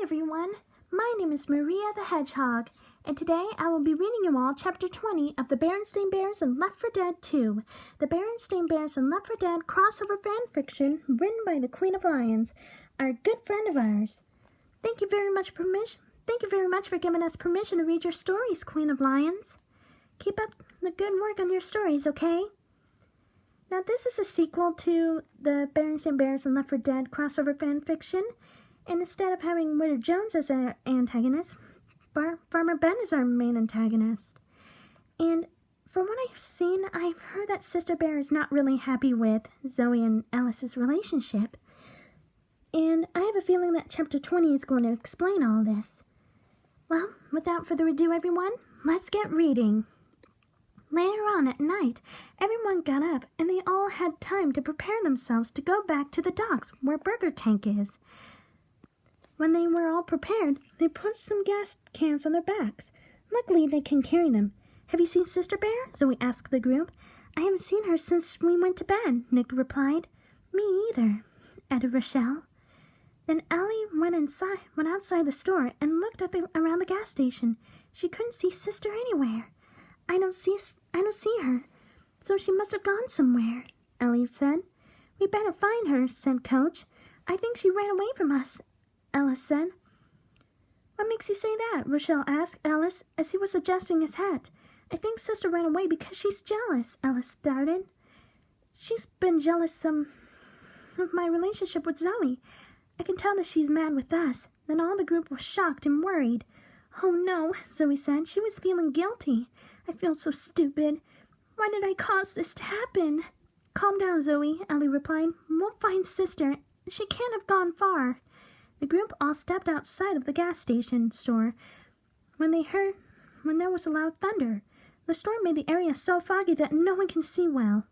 everyone, my name is Maria the Hedgehog, and today I will be reading you all Chapter 20 of the Berenstain Bears and Left 4 Dead 2, the Berenstain Bears and Left 4 Dead crossover fanfiction written by the Queen of Lions, our good friend of ours. Thank you very much for giving us permission to read your stories, Queen of Lions. Keep up the good work on your stories, okay? Now this is a sequel to the Berenstain Bears and Left 4 Dead crossover fanfiction. And instead of having Widow Jones as our antagonist, Farmer Ben is our main antagonist. And from what I've seen, I've heard that Sister Bear is not really happy with Zoe and Alice's relationship. And I have a feeling that Chapter 20 is going to explain all this. Well, without further ado, everyone, let's get reading. Later on at night, everyone got up and they all had time to prepare themselves to go back to the docks where Burger Tank is. When they were all prepared, they put some gas cans on their backs. Luckily, they can carry them. Have you seen Sister Bear? Zoe asked the group. I haven't seen her since we went to bed, Nick replied. Me either, added Rochelle. Then Ellie went outside the store and looked around the gas station. She couldn't see Sister anywhere. I don't see her, so she must have gone somewhere, Ellie said. We better find her, said Coach. I think she ran away from us, Alice said. What makes you say that? Rochelle asked Alice as he was adjusting his hat. I think Sister ran away because she's jealous, Alice started. She's been jealous of my relationship with Zoe. I can tell that she's mad with us. Then all the group was shocked and worried. Oh no, Zoe said. She was feeling guilty. I feel so stupid. Why did I cause this to happen? Calm down, Zoe, Ellie replied. We'll find Sister. She can't have gone far. The group all stepped outside of the gas station store when there was a loud thunder. The storm made the area so foggy that no one can see well.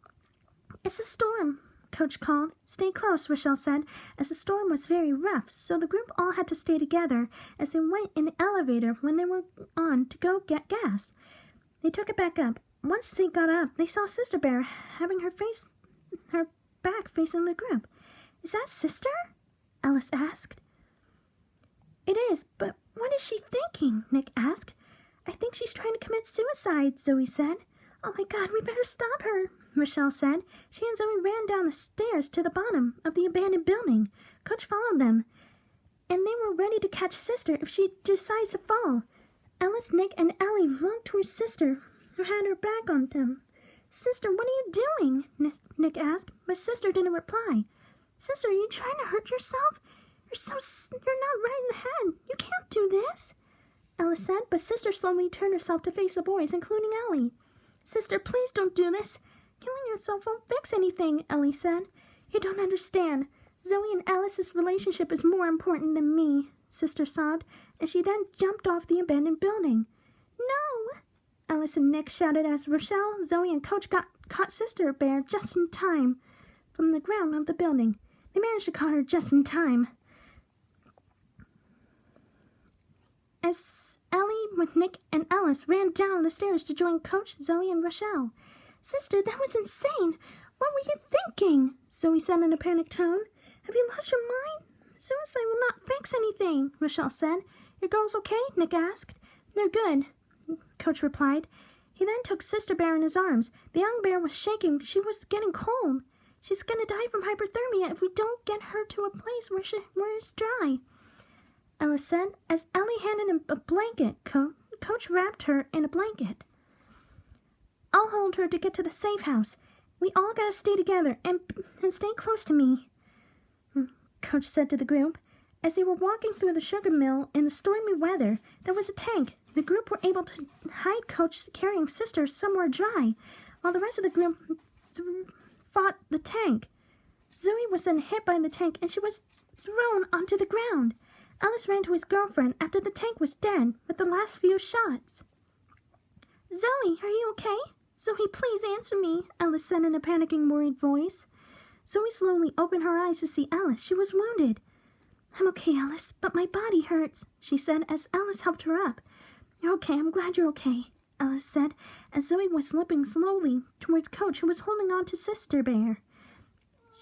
It's a storm, Coach called. Stay close, Rochelle said, as the storm was very rough, so the group all had to stay together as they went in the elevator when they were on to go get gas. They took it back up. Once they got up, they saw Sister Bear having her back facing the group. Is that Sister? Alice asked. It is, but what is she thinking? Nick asked. I think she's trying to commit suicide, Zoe said. Oh my God, we better stop her, Rochelle said. She and Zoe ran down the stairs to the bottom of the abandoned building. Coach followed them, and they were ready to catch Sister if she decides to fall. Alice, Nick, and Ellie walked towards Sister, who had her back on them. Sister, what are you doing? Nick asked, but Sister didn't reply. Sister, are you trying to hurt yourself? You're not right in the head. You can't do this, Alice said, but Sister slowly turned herself to face the boys, including Ellie. Sister, please don't do this. Killing yourself won't fix anything, Ellie said. You don't understand. Zoe and Alice's relationship is more important than me, Sister sobbed, and she then jumped off the abandoned building. No! Alice and Nick shouted as Rochelle, Zoe, and Coach caught Sister Bear just in time from the ground of the building. They managed to catch her just in time. As Ellie with Nick and Alice ran down the stairs to join Coach, Zoe, and Rochelle. Sister, that was insane. What were you thinking? Zoe said in a panicked tone. Have you lost your mind? Suicide will not fix anything, Rochelle said. Your girls okay? Nick asked. They're good, Coach replied. He then took Sister Bear in his arms. The young bear was shaking. She was getting cold. She's going to die from hypothermia if we don't get her to a place where it's dry, Alice said, as Ellie handed him a blanket. Coach wrapped her in a blanket. I'll hold her to get to the safe house. We all gotta stay together and stay close to me, Coach said to the group. As they were walking through the sugar mill in the stormy weather, there was a tank. The group were able to hide Coach carrying Sister somewhere dry, while the rest of the group fought the tank. Zoe was then hit by the tank and she was thrown onto the ground. Alice ran to his girlfriend after the tank was dead with the last few shots. Zoe, are you okay? Zoe, please answer me, Alice said in a panicking, worried voice. Zoe slowly opened her eyes to see Alice. She was wounded. I'm okay, Alice, but my body hurts, she said as Alice helped her up. You're okay, I'm glad you're okay, Alice said as Zoe was limping slowly towards Coach, who was holding on to Sister Bear.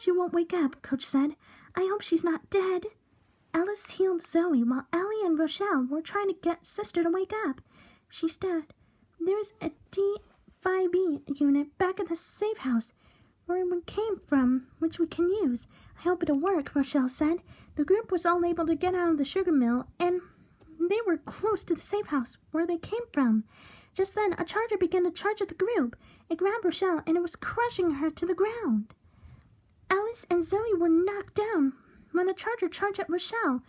She won't wake up, Coach said. I hope she's not dead. Alice healed Zoe while Ellie and Rochelle were trying to get Sister to wake up. She said, "There's a D5B unit back at the safe house where we came from, which we can use. I hope it'll work," Rochelle said. The group was all able to get out of the sugar mill, and they were close to the safe house where they came from. Just then, a charger began to charge at the group. It grabbed Rochelle, and it was crushing her to the ground. Alice and Zoe were knocked down when the charger charged at Rochelle,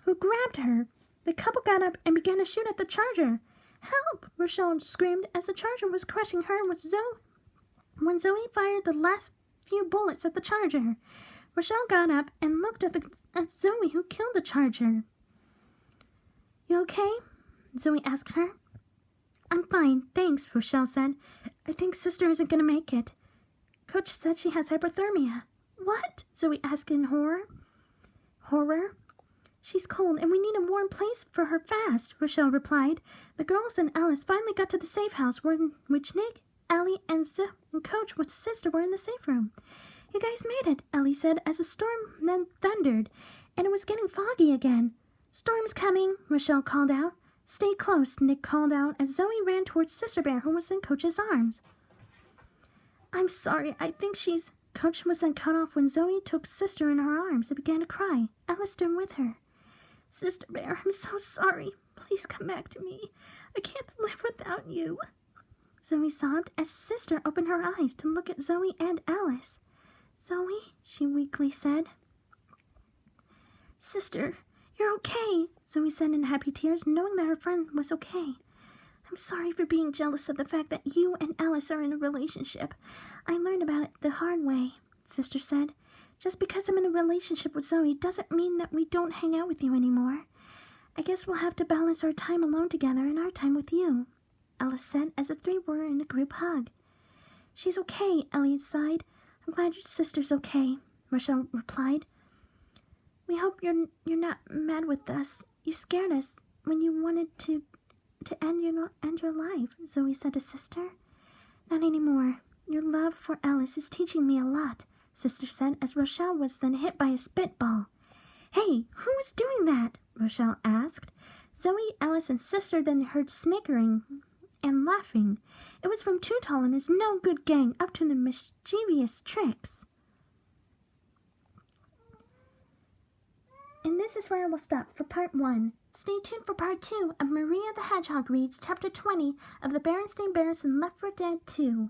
who grabbed her. The couple got up and began to shoot at the charger. "Help!" Rochelle screamed as the charger was crushing her when Zoe fired the last few bullets at the charger. Rochelle got up and looked at Zoe, who killed the charger. "You okay?" Zoe asked her. "I'm fine, thanks," Rochelle said. "I think Sister isn't going to make it. Coach said she has hypothermia." "What?" Zoe asked in horror. "She's cold, and we need a warm place for her fast," Rochelle replied. The girls and Alice finally got to the safe house, which Nick, Ellie, and Coach with Sister were in the safe room. "You guys made it," Ellie said as a storm then thundered, and it was getting foggy again. "Storm's coming," Rochelle called out. "Stay close," Nick called out as Zoe ran towards Sister Bear, who was in Coach's arms. "I'm sorry, I think she's..." Coach was then cut off when Zoe took Sister in her arms and began to cry. Alice stood with her. "Sister Bear, I'm so sorry. Please come back to me. I can't live without you," Zoe sobbed as Sister opened her eyes to look at Zoe and Alice. "Zoe," she weakly said. "Sister, you're okay," Zoe said in happy tears, knowing that her friend was okay. "I'm sorry for being jealous of the fact that you and Alice are in a relationship. I learned about it the hard way," Sister said. "Just because I'm in a relationship with Zoe doesn't mean that we don't hang out with you anymore. I guess we'll have to balance our time alone together and our time with you," Alice said as the three were in a group hug. "She's okay," Elliot sighed. "I'm glad your sister's okay," Rochelle replied. "We hope you're not mad with us. You scared us when you wanted to end your life," Zoe said to Sister. "Not anymore. Your love for Alice is teaching me a lot," Sister said as Rochelle was then hit by a spitball. "Hey, who was doing that?" Rochelle asked. Zoe, Alice, and Sister then heard snickering and laughing. It was from Too Tall and his no-good gang up to their mischievous tricks. And this is where I will stop for part 1. Stay tuned for part 2 of Maria the Hedgehog reads chapter 20 of the Berenstain Bears and Left 4 Dead 2.